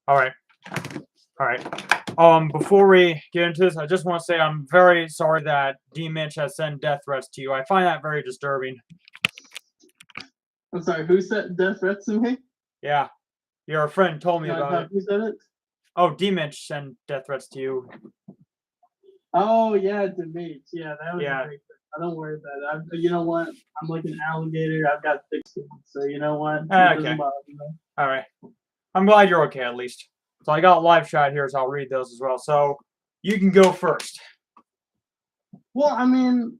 All right. All right. Before we get into this, I just want to say I'm very sorry that D Mitch has sent death threats to you. I find that very disturbing. I'm sorry, who said death threats to me? Yeah, your friend told me No, about it. who said it? Oh, D Mitch sent death threats to you. Oh yeah, Demetrius. Yeah, that was a Yeah. big thing. Don't worry about it. You know what? I'm like an alligator. I've got thick skin, so you know what? It Okay. doesn't bother me. All right. I'm glad you're okay at least. So I got a live chat here, so I'll read those as well. So you can go first. Well, I mean,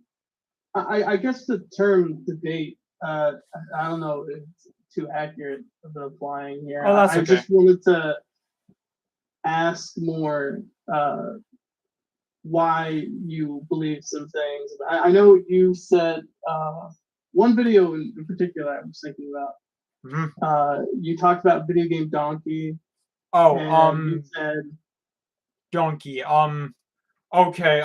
I guess the term debate, I don't know if it's too accurate of applying here. Oh, that's I okay. just wanted to ask more why you believe some things. I know you said one video in particular I was thinking about. You talked about video game donkey, Oh, and you said donkey. Okay.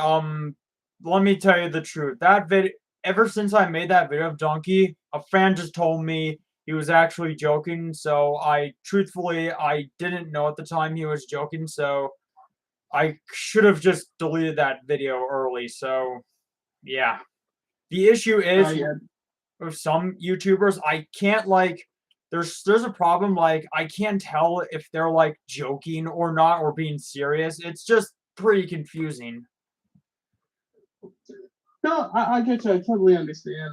Let me tell you the truth. That video. Ever since I made that video of donkey, a fan just told me he was actually joking. So truthfully, I didn't know at the time he was joking. So I should have just deleted that video early. So yeah. The issue is yeah, with some YouTubers, I can't like there's a problem like I can't tell if they're like joking or not or being serious. It's just pretty confusing. no, I get you. I totally understand.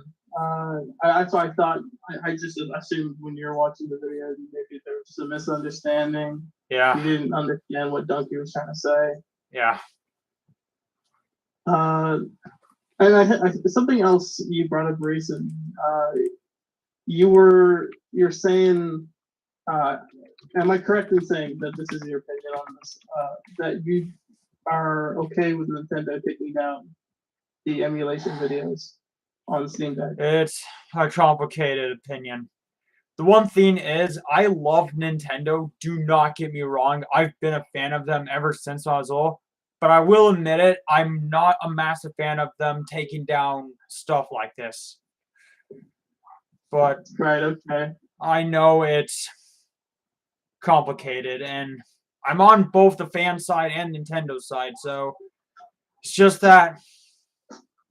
That's why I thought I just assumed when you're watching the video maybe there was a misunderstanding. Yeah. You didn't understand what Donkey was trying to say. Yeah. And something else you brought up recent. You're saying. Am I correct in saying that this is your opinion on this? That you are okay with Nintendo taking down the emulation videos on Steam Deck? It's a complicated opinion. The one thing is, I love Nintendo. Do not get me wrong. I've been a fan of them ever since I was little. But I will admit it, I'm not a massive fan of them taking down stuff like this. But Right, okay. I know it's complicated, and I'm on both the fan side and Nintendo side, so it's just that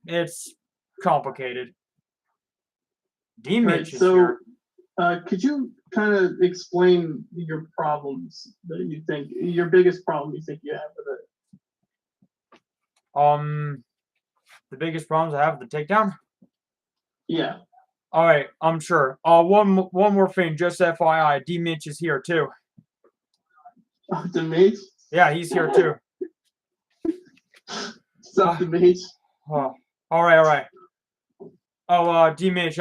it's complicated. Right, D-Mitch is so here. could you kind of explain your problems that you think, your biggest problem you think you have with it? The biggest problems I have with the takedown? Yeah. All right, I'm sure. One more thing, just FYI, D-Mitch is here too. Oh, Demetrius? Yeah, he's here too. What's up, Demetrius? All right. Oh, D-Mitch,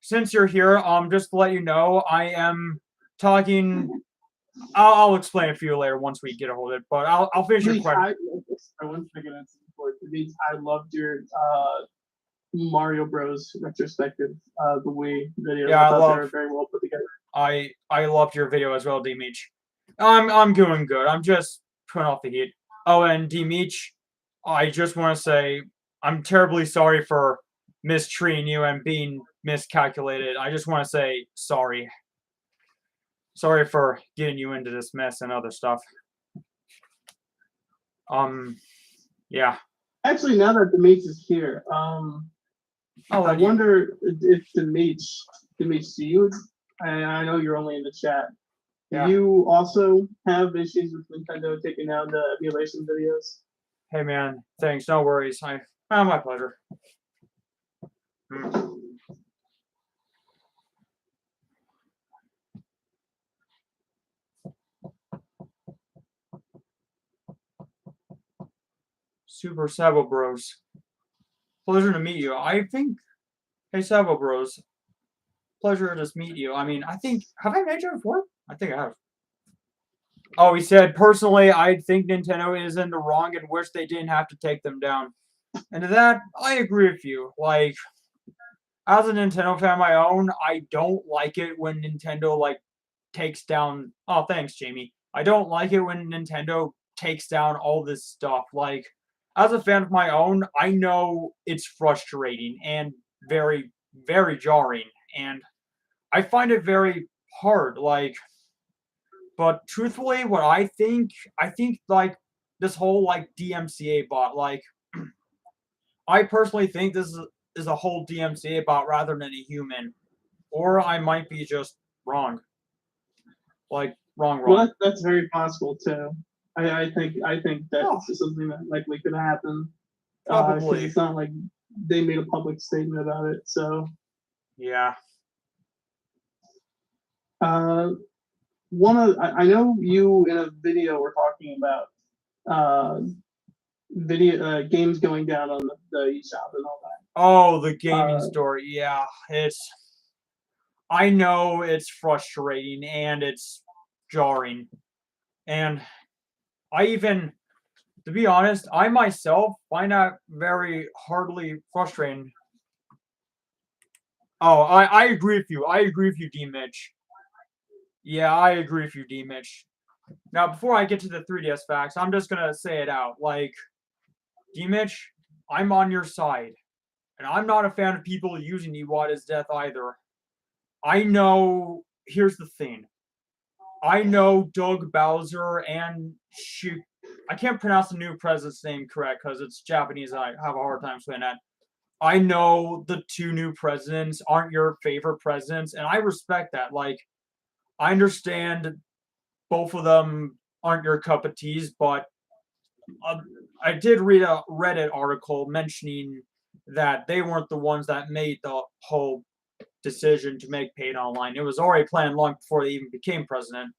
since you're here, just to let you know, I am talking. I'll explain it for you later once we get a hold of it. But I'll finish your question. I want to answer before. Demetrius, I loved your Mario Bros. Retrospective, the Wii videos. Yeah, I thought they were very well put together. I loved your video as well, D-Mitch. I'm doing good. I'm just putting off the heat. Oh, and D-Mitch, I just want to say I'm terribly sorry for mistreating you and being miscalculated. I just want to say sorry. Sorry for getting you into this mess and other stuff. Yeah. Actually, now that Demetrius is here, I wonder if Demetrius, do you? I know you're only in the chat. Do you also have issues with Nintendo taking down the emulation videos? Hey man, thanks. No worries. My pleasure. Super Sabo Bros. Pleasure to meet you. I think. Hey Sabo Bros. Pleasure to just meet you. I mean, have I met you before? I think I have. Oh, he said, personally, I think Nintendo is in the wrong and wish they didn't have to take them down. And to that, I agree with you. Like, as a Nintendo fan of my own, I don't like it when Nintendo, like, takes down... Oh, thanks, Jamie. I don't like it when Nintendo takes down all this stuff. Like, as a fan of my own, I know it's frustrating and very, very jarring. And I find it very hard. Like, But truthfully, what I think like this whole like DMCA bot, like I personally think is a whole DMCA bot rather than a human, or I might be just wrong, like wrong, Well, wrong. that's very possible too. I think Oh, that's something that likely could happen because probably. it's not like they made a public statement about it. So Yeah. uh, I know you in a video were talking about uh, video games going down on the eShop and all Oh, the that. gaming store. Yeah, it's. I know it's frustrating and it's jarring, and I even, to be honest, I myself find that very hardly frustrating. Oh, I agree with you. I agree with you, D. Mitch. Yeah, I agree with you, D. Mitch. Now, before I get to the 3DS facts, I'm just gonna say it out. Like, D. Mitch, I'm on your side. And I'm not a fan of people using Iwata's death either. I know, here's the thing. I know Doug Bowser and shoot, I can't pronounce the new president's name correct because it's Japanese. I have a hard time saying that. I know the two new presidents aren't your favorite presidents, and I respect that. Like, I understand both of them aren't your cup of teas, but uh, I did read a Reddit article mentioning that they weren't the ones that made the whole decision to make paid online. It was already planned long before they even became president.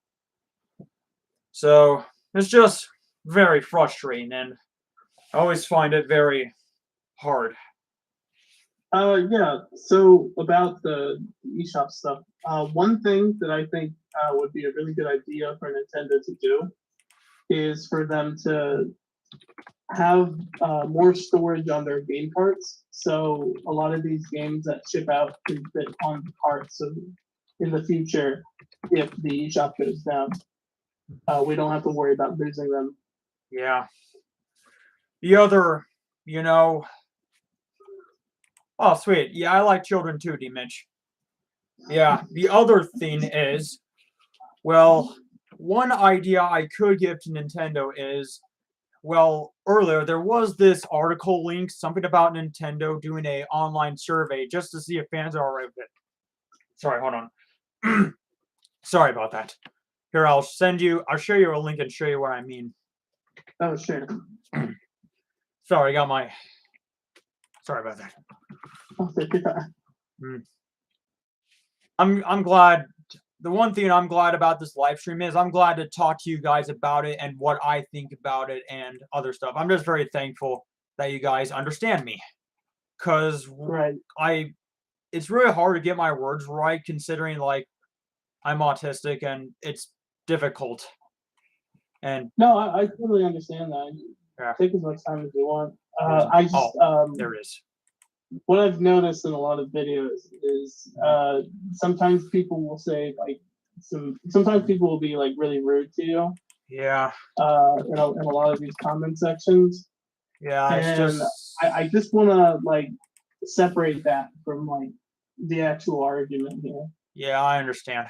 So it's just very frustrating, and I always find it very hard. Yeah. So about the eShop stuff, one thing that I think would be a really good idea for Nintendo to do is for them to have more storage on their game carts. So a lot of these games that ship out can fit on the cart. So in the future, if the eShop goes down, we don't have to worry about losing them. Yeah. The other, you know, oh sweet. Yeah, I like children too, D Mitch. Yeah. The other thing is, well, one idea I could give to Nintendo is, well, earlier there was this article link, something about Nintendo doing a online survey just to see if fans are alright with it. Sorry, hold on. Sorry about that. Here, I'll show you a link and show you what I mean. Oh, sure. Sorry, I got my, sorry about that. Oh, I'm glad, the one thing I'm glad about this live stream is I'm glad to talk to you guys about it and what I think about it and other stuff. I'm just very thankful that you guys understand me. Cause right. it's really hard to get my words right considering like I'm autistic and it's difficult. And No, I totally understand that. yeah, Take as much time as you want. there it is. What I've noticed in a lot of videos is sometimes people will say like sometimes people will be like really rude to you. Yeah. In a lot of these comment sections. Yeah, it's And just I just want to like separate that from like the actual argument here. yeah, I understand.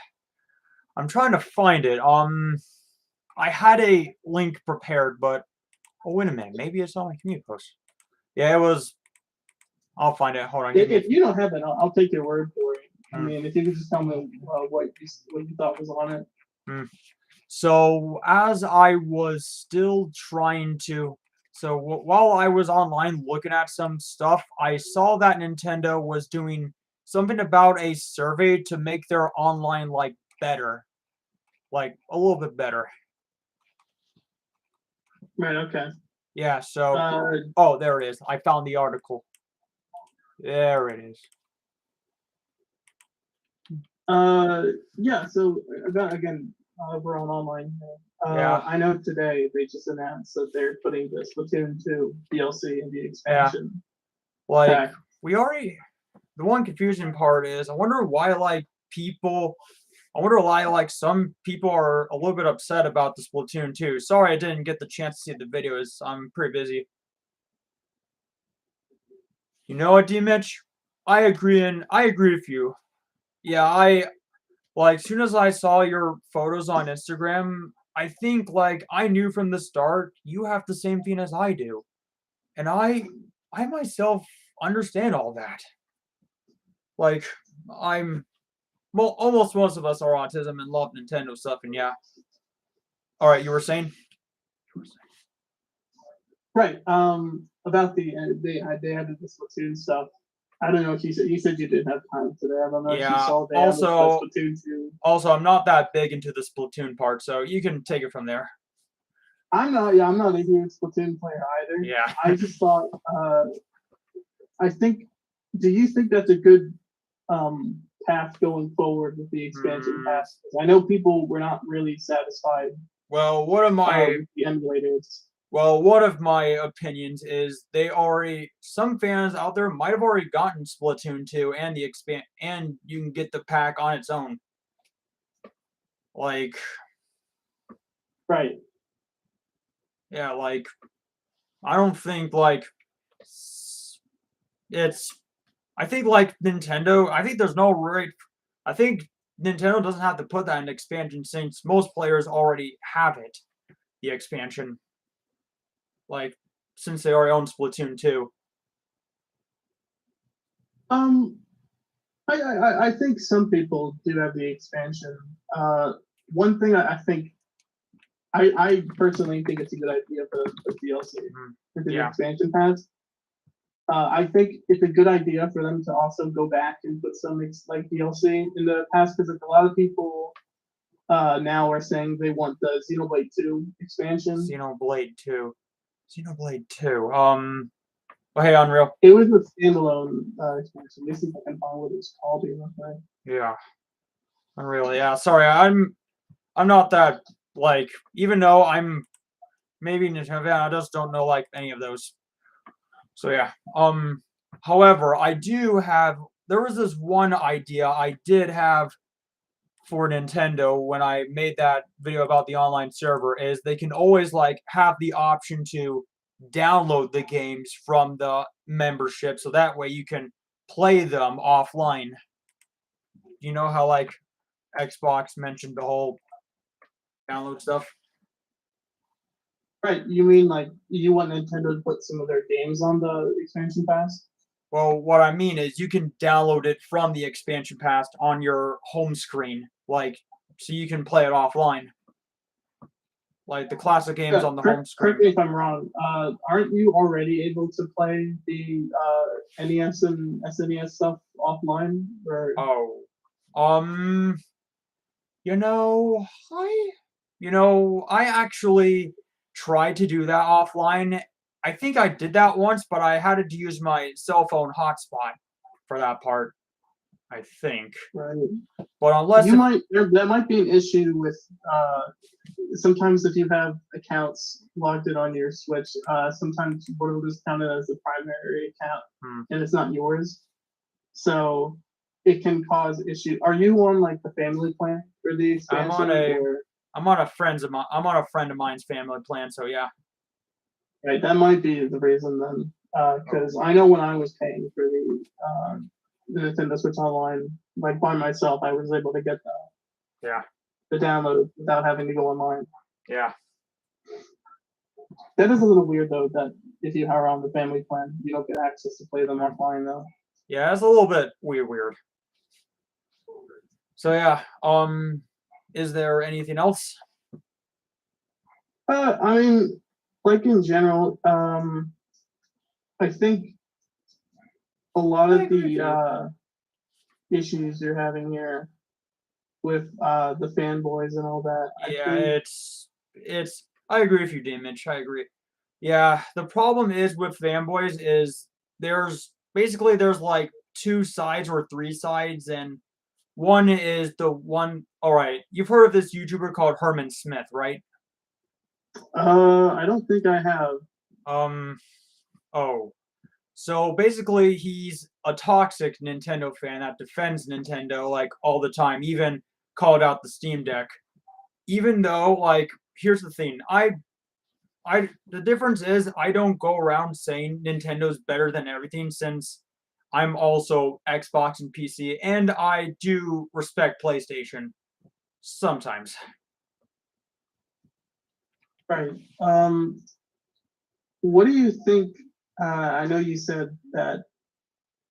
I'm trying to find it. I had a link prepared, but oh wait a minute, maybe it's on my community post. Yeah, it was. I'll find it. Hold on. If you don't have it, I'll take your word for it. I Hmm. mean, if you could just tell me what you thought was on it. So as I was still trying to, so while I was online looking at some stuff, I saw that Nintendo was doing something about a survey to make their online like better, like a little bit better. Right. Okay. Yeah. So, oh, there it is. I found the article. There it is. Yeah. So again, we're on online. Yeah. I know today they just announced that they're putting the Splatoon 2 DLC in the expansion. Like pack. we already. The one confusing part is I wonder why like people. I wonder why like some people are a little bit upset about the Splatoon 2. Sorry I didn't get the chance to see the videos. I'm pretty busy. You know what, D Mitch? I agree with you. Yeah, Like, soon as I saw your photos on Instagram, I think like I knew from the start you have the same thing as I do. And I myself understand all that. Like, I'm almost most of us are autism and love Nintendo stuff, and yeah. All right, you were saying? Right. About they added the Splatoon stuff. I don't know if you said you didn't have time today. I don't know if you Yeah. saw they added the Also, Splatoon 2. I'm not that big into the Splatoon part, so you can take it from there. I'm not a huge Splatoon player either. Yeah. I just thought I think do you think that's a good path going forward with the expansion pass? 'Cause I know people were not really satisfied Well, one of my with the emulators. well, one of my opinions is some fans out there might have already gotten Splatoon 2 and and you can get the pack on its own. Like, Right. yeah, like I don't think like it's I think like Nintendo, I think there's no right I think Nintendo doesn't have to put that in expansion since most players already have it, the expansion. Like since they already own Splatoon 2. Um, I think some people do have the expansion. One thing I think I personally think it's a good idea for the DLC for the Yeah. expansion pass. I think it's a good idea for them to also go back and put some like DLC in the past because like, a lot of people now are saying they want the Xenoblade 2 expansion. Xenoblade 2. Xenoblade 2. Oh, hey, Unreal. It was a standalone expansion. Let me see if I can find what it's called here. Okay. Yeah. Unreal. Yeah. Sorry, I'm not that like even though I'm maybe Nintendo fan, I just don't know like any of those. So yeah. However, there was this one idea I did have for Nintendo when I made that video about the online server is they can always like have the option to download the games from the membership so that way you can play them offline. You know how like Xbox mentioned the whole download stuff? Right. You mean like you want Nintendo to put some of their games on the expansion pass? Well, what I mean is you can download it from the expansion pass on your home screen, like so you can play it offline. Like the classic games on the home screen. Correct me if I'm wrong. Aren't you already able to play the NES and SNES stuff offline? Or Oh. You know, I actually tried to do that offline. I think I did that once, but I had to use my cell phone hotspot for that part. I think. right. But unless that might be an issue with sometimes if you have accounts logged in on your Switch, sometimes one of those counted as the primary account and it's not yours. So it can cause issue. Are you on like the family plan for the expansion? I'm on a friend of mine's family plan, so yeah. Right, that might be the reason then. Because I know when I was paying for the Nintendo Switch Online, like by myself, I was able to get the download without having to go online. Yeah. That is a little weird though. That if you are on the family plan, you don't get access to play them offline though. Yeah, it's a little bit weird. So yeah, is there anything else? I mean, like in general, I think a lot of the issues you're having here with the fanboys and all that. I agree with you, Damage. I agree. Yeah, the problem is with fanboys is there's like two sides or three sides, and one is the one. All right, you've heard of this YouTuber called Herman Smith, right? I don't think I have. Oh. So basically, he's a toxic Nintendo fan that defends Nintendo like all the time, even called out the Steam Deck. Even though, like, here's the thing, the difference is I don't go around saying Nintendo's better than everything since I'm also Xbox and PC, and I do respect PlayStation sometimes. Right. What do you think? I know you said that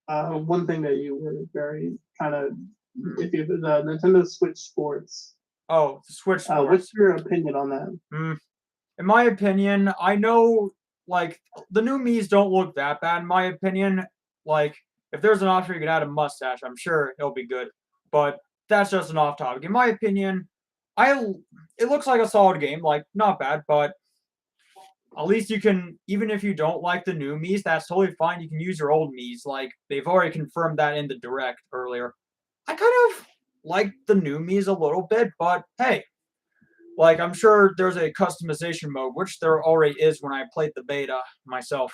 one thing that you were very kind of if you the Nintendo Switch Sports. Oh, Switch Sports. What's your opinion on that? In my opinion, I know like the new Mii's don't look that bad. In my opinion, like if there's an option you can add a mustache, I'm sure it'll be good. But that's just an off topic. In my opinion, it looks like a solid game, like not bad, but at least you can, even if you don't like the new Mii's, that's totally fine. You can use your old Mii's. Like they've already confirmed that in the direct earlier. I kind of like the new Mii's a little bit, but hey, like I'm sure there's a customization mode, which there already is when I played the beta myself.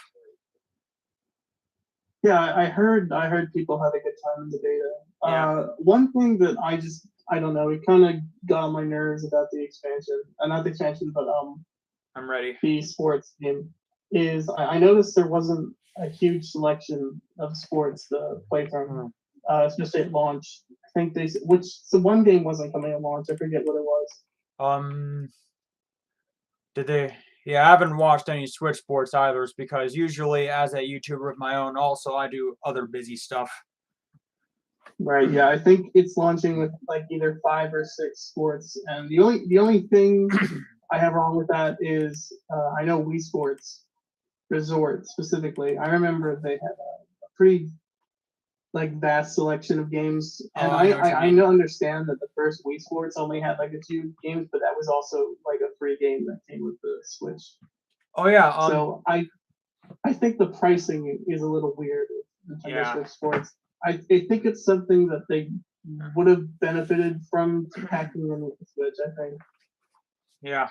Yeah, I heard people had a good time in the beta. Yeah. One thing that I don't know, it kind of got on my nerves about the expansion, not the expansion, but I'm ready. the sports game is I noticed there wasn't a huge selection of sports to play from, especially at launch. I think one game wasn't coming at launch. I forget what it was. Did they? Yeah, I haven't watched any Switch Sports either, because usually as a YouTuber of my own, also I do other busy stuff. Right. Yeah, I think it's launching with like either 5 or 6 sports, and the only thing I have wrong with that is I know Wii Sports Resort specifically. I remember they had a pretty like vast selection of games, and I know understand that the first Wii Sports only had like a few games, but that was also like a free game that came with the Switch. Oh yeah. So I think the pricing is a little weird with Nintendo Switch Sports. I think it's something that they would have benefited from packing in with the Switch, I think. Yeah.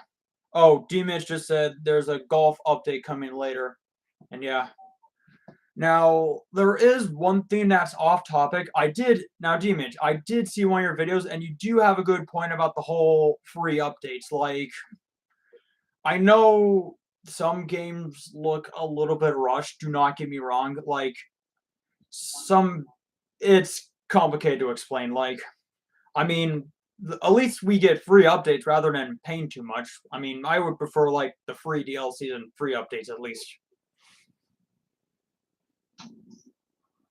Oh, D-Mitch just said there's a golf update coming later. And yeah. Now, there is one thing that's off topic. D-Mitch, I did see one of your videos, and you do have a good point about the whole free updates. Like, I know some games look a little bit rushed, do not get me wrong. Like, it's complicated to explain. Like, I mean, at least we get free updates rather than paying too much. I mean, I would prefer like the free DLC and free updates at least.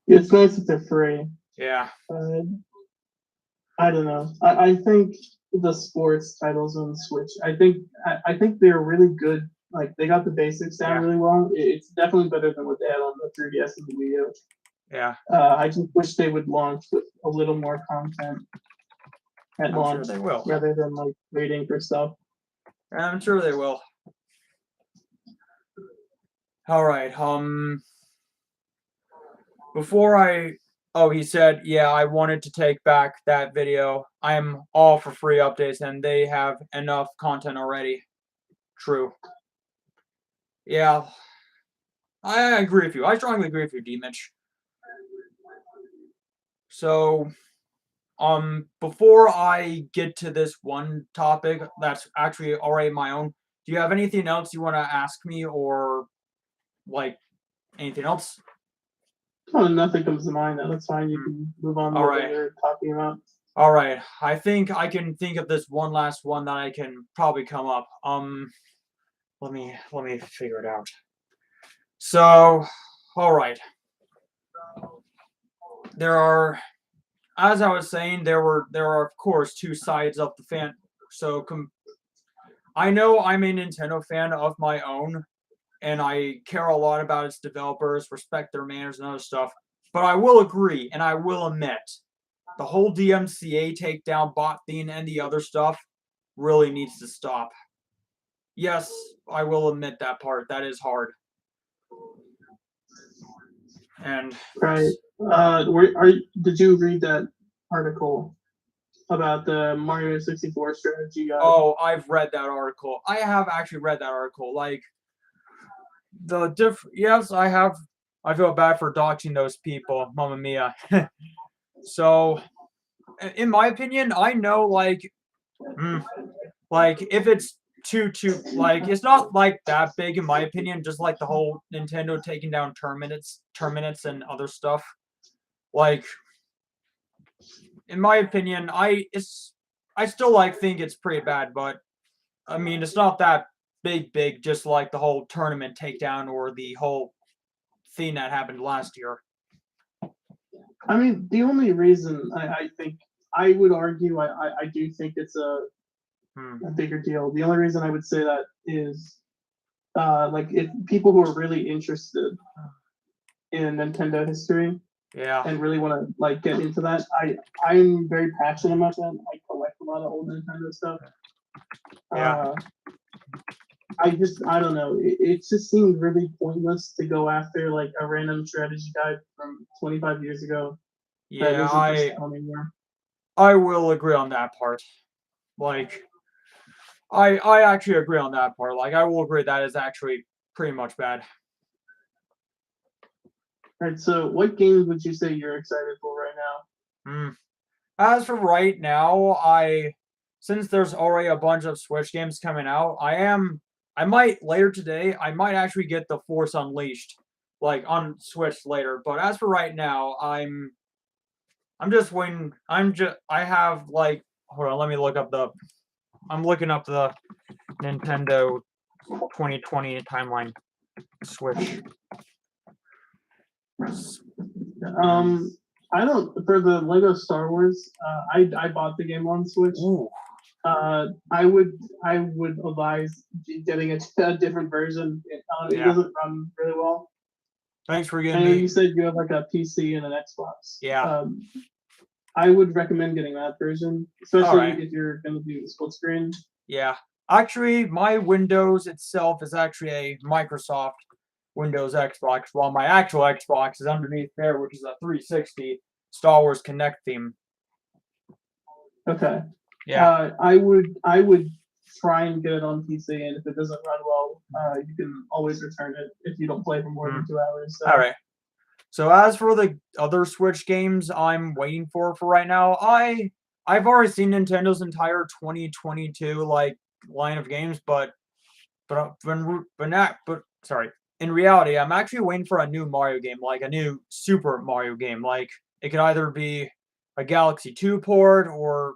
It's nice if they're free. Yeah. I don't know. I think the sports titles on Switch, I think they're really good. Like they got the basics down really well. It's definitely better than what they had on the 3DS and the Wii U. Yeah. I just wish they would launch with a little more content at launch, sure they will, rather than like waiting for stuff. I'm sure they will. All right. He said, yeah, I wanted to take back that video. I'm all for free updates, and they have enough content already. True. Yeah. I agree with you. I strongly agree with you, D-Mitch. So, before I get to this one topic that's actually already my own, do you have anything else you want to ask me, or like anything else? Oh, nothing comes to mind. That's fine. You can move on to what you're talking about. All right. I think I can think of this one last one that I can probably come up. Let me figure it out. So, all right. There are, as I was saying, there are of course two sides of the fan. So I know I'm a Nintendo fan of my own, and I care a lot about its developers, respect their manners and other stuff. But I will agree, and I will admit, the whole DMCA takedown, bot thing, and the other stuff really needs to stop. Yes, I will admit that part. That is hard. And right. Did you read that article about the Mario 64 strategy? Oh, I've read that article. I have actually read that article. Like yes, I have. I feel bad for doxing those people, Mamma Mia. So, in my opinion, I know like if it's too like it's not like that big in my opinion. Just like the whole Nintendo taking down terminates and other stuff. Like, in my opinion, I still think it's pretty bad, but I mean it's not that big, just like the whole tournament takedown or the whole thing that happened last year. I mean, the only reason I think I would argue I do think it's a bigger deal. The only reason I would say that is like if people who are really interested in Nintendo history Yeah. and really want to like get into that, I'm very passionate about that. I collect a lot of old Nintendo stuff. Yeah. I don't know. It just seems really pointless to go after like a random strategy guide from 25 years ago. That Yeah, isn't for sale anymore. I will agree on that part. Like, I actually agree on that part. Like, I will agree that is actually pretty much bad. All right. So, what games would you say you're excited for right now? As for right now, since there's already a bunch of Switch games coming out, I might later today, I might actually get the Force Unleashed, like on Switch later. But as for right now, I'm just waiting. I have like, hold on, let me look up I'm looking up the Nintendo 2020 timeline Switch. I don't for the Lego Star Wars. I bought the game on Switch. Ooh. I would advise getting a different version. It doesn't run really well. Thanks for I getting know me. you said you have like a PC and an Xbox. Yeah. I would recommend getting that version, especially if you're going to do split screen. Yeah. Actually, my Windows itself is actually a Microsoft Windows Xbox, while my actual Xbox is underneath there, which is a 360 Star Wars Kinect theme. Okay. Yeah. I would try and get it on PC, and if it doesn't run well, you can always return it if you don't play for more than 2 hours. So. All right. So as for the other Switch games I'm waiting for right now, I've already seen Nintendo's entire 2022 like line of games, but sorry. In reality, I'm actually waiting for a new Mario game, like a new Super Mario game. Like it could either be a Galaxy 2 port or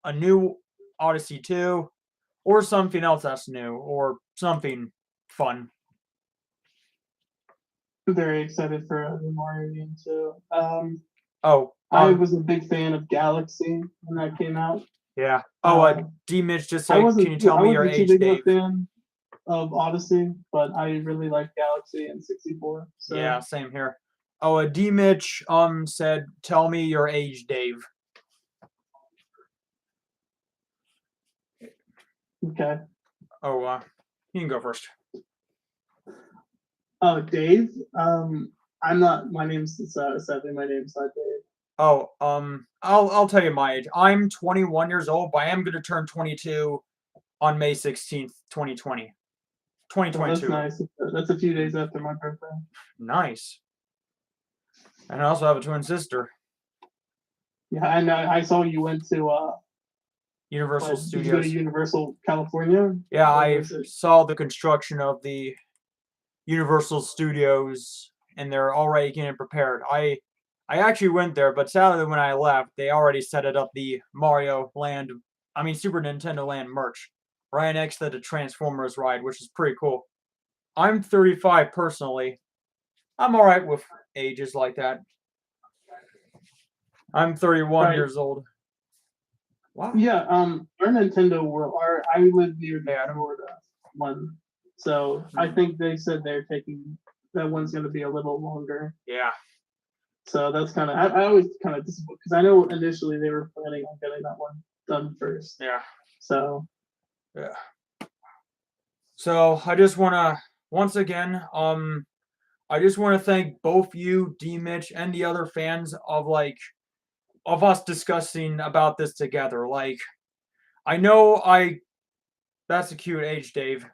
a new Odyssey 2 or something else that's new or something fun. I'm very excited for a new Mario game too. I was a big fan of Galaxy when that came out. Yeah. D Mitch just said, can you tell me your age, too big Dave? of a fan of Odyssey, but I really like Galaxy and 64. So. Yeah, same here. D Mitch said, tell me your age, Dave. Okay. You can go first. Oh, Dave. I'm not. My name's sadly my name's not Dave. I'll tell you my age. I'm 21 years old, but I am gonna turn 22 on May 16th, 2020. 2022. Well, that's nice. That's a few days after my birthday. Nice. And I also have a twin sister. Yeah, and I saw you went to Universal Studios. Did you go to Universal California? Yeah, I saw the construction of the Universal Studios, and they're already getting prepared. I actually went there, but sadly when I left, they already set it up the Super Nintendo Land merch right next to the Transformers ride, which is pretty cool. I'm 35 personally. I'm all right with ages like that. I'm 31 years old. Wow. Yeah, our Nintendo I live near the Florida one. So I think they said they're taking that one's gonna be a little longer. Yeah. So that's kind of I always kind of disappointed because I know initially they were planning on getting that one done first. Yeah. So. Yeah. So I just wanna once again I just want to thank both you, D Mitch, and the other fans of us discussing about this together. Like, I know that's a cute age, Dave.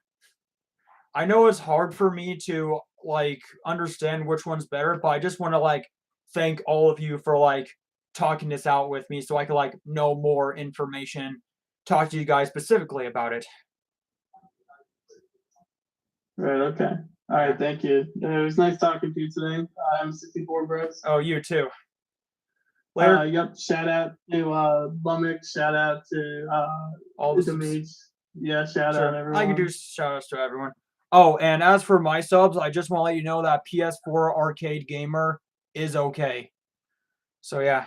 I know it's hard for me to understand which one's better, but I just want to thank all of you for talking this out with me so I could know more information, talk to you guys specifically about it. Right, okay. All right, thank you. It was nice talking to you today. I'm 64 Bros. Oh, you too. Later. Yep. Shout out to Lummick. Shout out to All the the mates. Yeah. Shout out sure. I can do everyone. shout outs to everyone. Oh, and as for my subs, I just want to let you know that PS4 Arcade Gamer is okay. So yeah,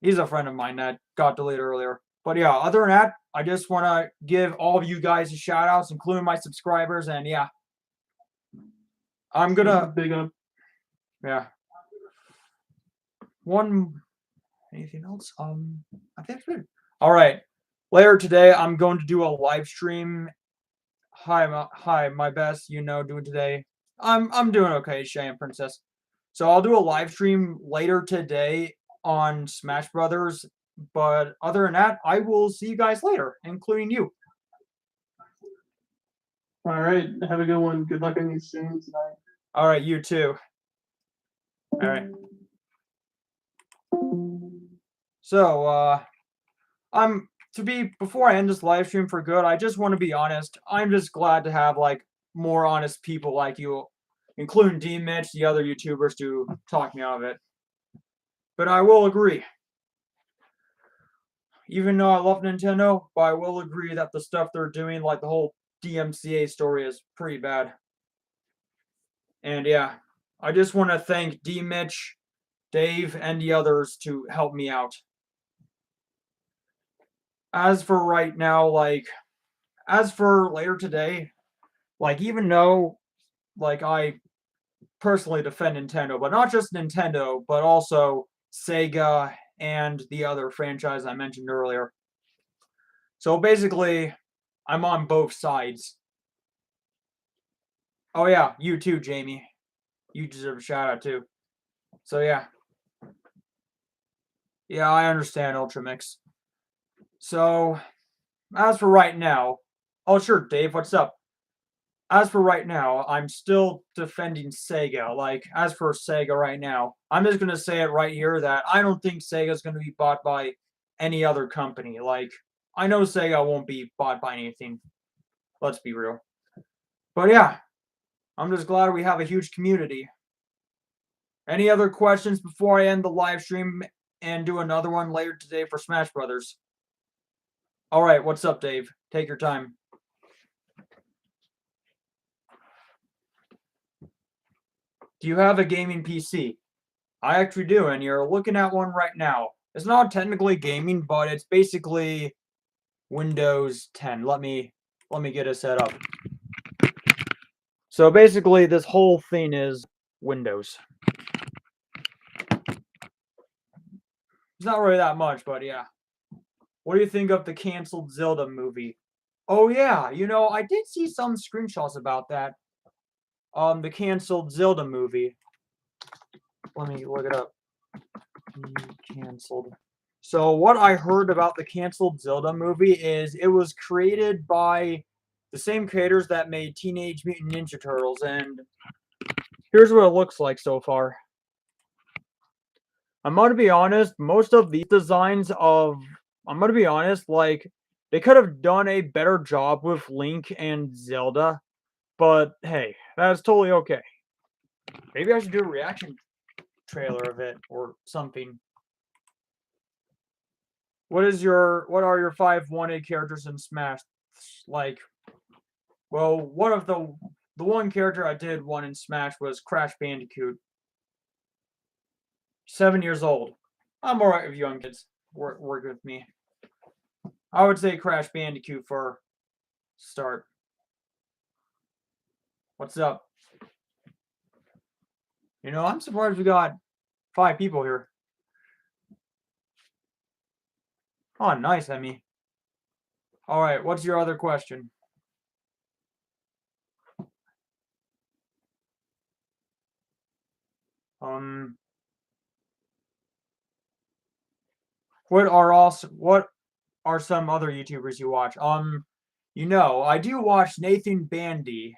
he's a friend of mine that got deleted earlier. But yeah, other than that, I just want to give all of you guys shout outs, including my subscribers. And yeah, I'm gonna Big up. yeah. Anything else? I think that's good. All right. Later today, I'm going to do a live stream. Hi, my best. Doing today. I'm doing okay, Cheyenne Princess. So I'll do a live stream later today on Smash Brothers. But other than that, I will see you guys later, including you. All right. Have a good one. Good luck on your stream tonight. All right, you too. All right. So, before I end this live stream for good, I just want to be honest. I'm just glad to have like more honest people like you, including D Mitch, the other YouTubers, to talk me out of it. But I will agree. Even though I love Nintendo, but I will agree that the stuff they're doing, like the whole DMCA story, is pretty bad. And yeah, I just want to thank D Mitch, Dave, and the others to help me out. As for right now, as for later today, even though, I personally defend Nintendo, but not just Nintendo, but also Sega and the other franchise I mentioned earlier. So basically, I'm on both sides. Oh yeah, you too, Jamie. You deserve a shout out too. So yeah. Yeah, I understand, Ultramix. So, as for right now, oh sure, Dave, what's up? As for right now, I'm still defending Sega. As for Sega right now, I'm just gonna say it right here that I don't think Sega's gonna be bought by any other company. I know Sega won't be bought by anything. Let's be real. But yeah, I'm just glad we have a huge community. Any other questions before I end the live stream and do another one later today for Smash Brothers? All right, what's up, Dave? Take your time. Do you have a gaming PC? I actually do, and you're looking at one right now. It's not technically gaming, but it's basically Windows 10. Let me get it set up. So basically, this whole thing is Windows. It's not really that much, but yeah. What do you think of the canceled Zelda movie? Oh yeah, I did see some screenshots about that. The canceled Zelda movie. Let me look it up. Canceled. So what I heard about the canceled Zelda movie is it was created by the same creators that made Teenage Mutant Ninja Turtles, and here's what it looks like so far. I'm gonna be honest, most of these designs I'm gonna be honest, they could have done a better job with Link and Zelda, but hey, that's totally okay. Maybe I should do a reaction trailer of it or something. What are your 5 1A characters in Smash? Well, one of the one character I did one in Smash was Crash Bandicoot. 7 years old. I'm alright with young kids. Work with me. I would say Crash Bandicoot for start. What's up? I'm surprised we got 5 people here. Oh, nice, Emmy. Alright, what's your other question? What are some other YouTubers you watch? I do watch Nathan Bandy,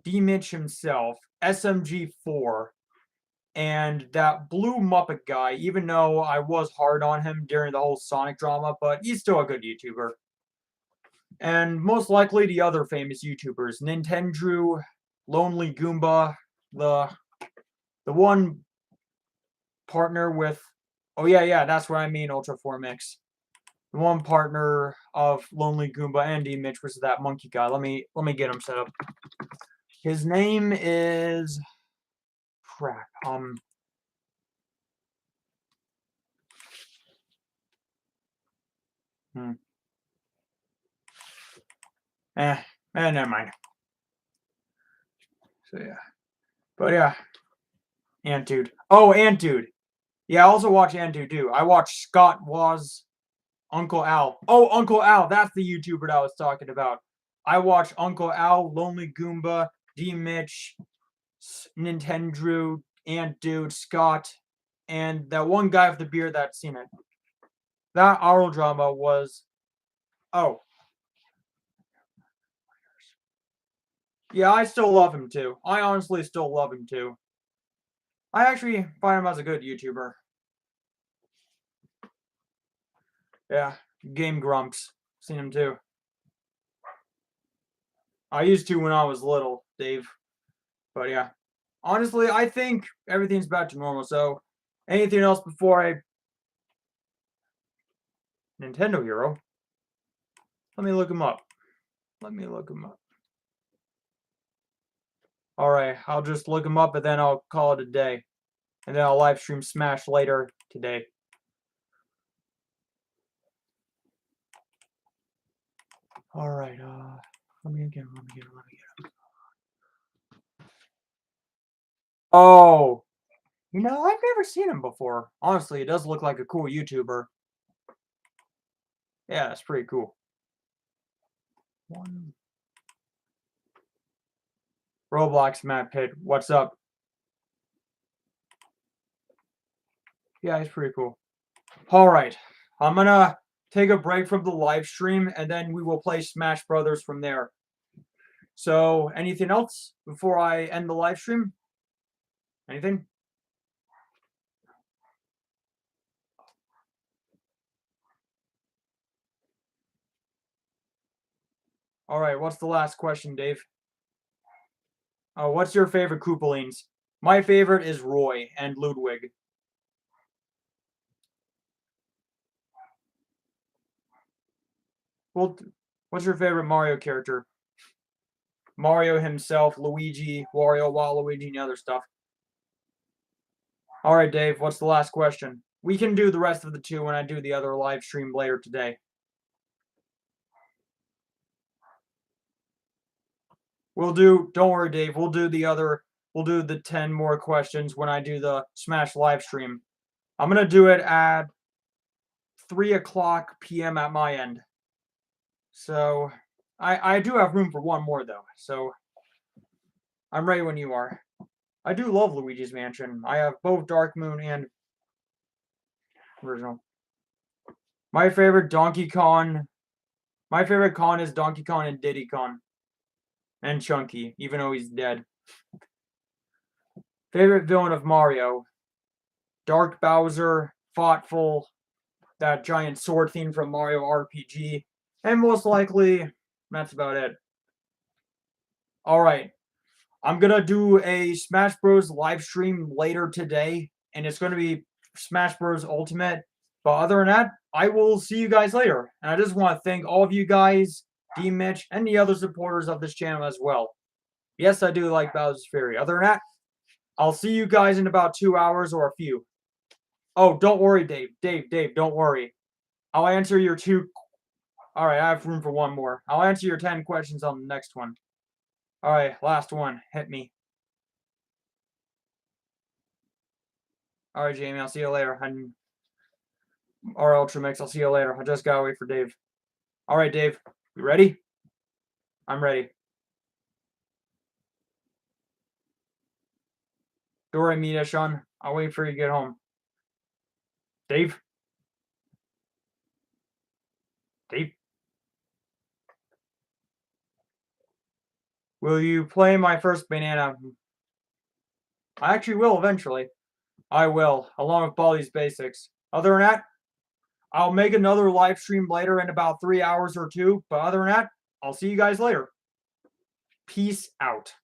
D Mitch himself, SMG4, and that Blue Muppet guy, even though I was hard on him during the whole Sonic drama, but he's still a good YouTuber. And most likely the other famous YouTubers, Nintendo, Lonely Goomba, the one partner with Oh yeah, that's what I mean, Ultra 4 Mix. The one partner of Lonely Goomba and D-Mitch was that monkey guy. Let me get him set up. His name is crap. Never mind. So yeah. But yeah. Antude. Oh, Antude. Yeah, I also watch Antude too. I watch Scott Woz, Uncle Al. Oh, Uncle Al. That's the YouTuber that I was talking about. I watch Uncle Al, Lonely Goomba, D-Mitch, Nintendo, Antude, Scott, and that one guy with the beard that's seen it. That oral drama was... Oh. Yeah, I still love him too. I honestly still love him too. I actually find him as a good YouTuber. Yeah, Game Grumps. Seen him too. I used to when I was little, Dave. But yeah. Honestly, I think everything's back to normal. So, anything else before I... Nintendo Hero? Let me look him up. Alright, I'll just look him up and then I'll call it a day. And then I'll live stream Smash later today. Alright, let me get him. Oh! You know, I've never seen him before. Honestly, it does look like a cool YouTuber. Yeah, that's pretty cool. Roblox Matt Pitt, what's up? Yeah, he's pretty cool. Alright, I'm gonna take a break from the live stream and then we will play Smash Brothers from there. So, anything else before I end the live stream? Anything? Alright, what's the last question, Dave? Oh, what's your favorite Koopalings? My favorite is Roy and Ludwig. Well, what's your favorite Mario character? Mario himself, Luigi, Wario, Waluigi, and other stuff. Alright, Dave, what's the last question? We can do the rest of the two when I do the other live stream later today. Don't worry, Dave, we'll do the 10 more questions when I do the Smash live stream. I'm going to do it at 3 o'clock p.m. at my end. So, I do have room for one more, though. So, I'm ready when you are. I do love Luigi's Mansion. I have both Dark Moon and original. My favorite Con is Donkey Kong and Diddy Kong. And Chunky, even though he's dead. Favorite villain of Mario? Dark Bowser, Thoughtful, that giant sword theme from Mario RPG, and most likely, that's about it. Alright, I'm gonna do a Smash Bros. Live stream later today, and it's gonna be Smash Bros. Ultimate. But other than that, I will see you guys later. And I just want to thank all of you guys, D-Mitch, and the other supporters of this channel as well. Yes, I do like Bowser's Fury. Other than that, I'll see you guys in about 2 hours or a few. Oh, don't worry, Dave. Dave, don't worry. I'll answer your two... Alright, I have room for one more. I'll answer your 10 questions on the next one. Alright, last one. Hit me. Alright, Jamie, I'll see you later. Or Ultramix, I'll see you later. I just gotta wait for Dave. Alright, Dave. You ready? I'm ready. Dora Mita, Sean. I'll wait for you to get home. Dave? Dave? Will you play my first banana? I actually will eventually. I will, along with Baldi's Basics. Other than that, I'll make another live stream later in about 3 hours or 2. But other than that, I'll see you guys later. Peace out.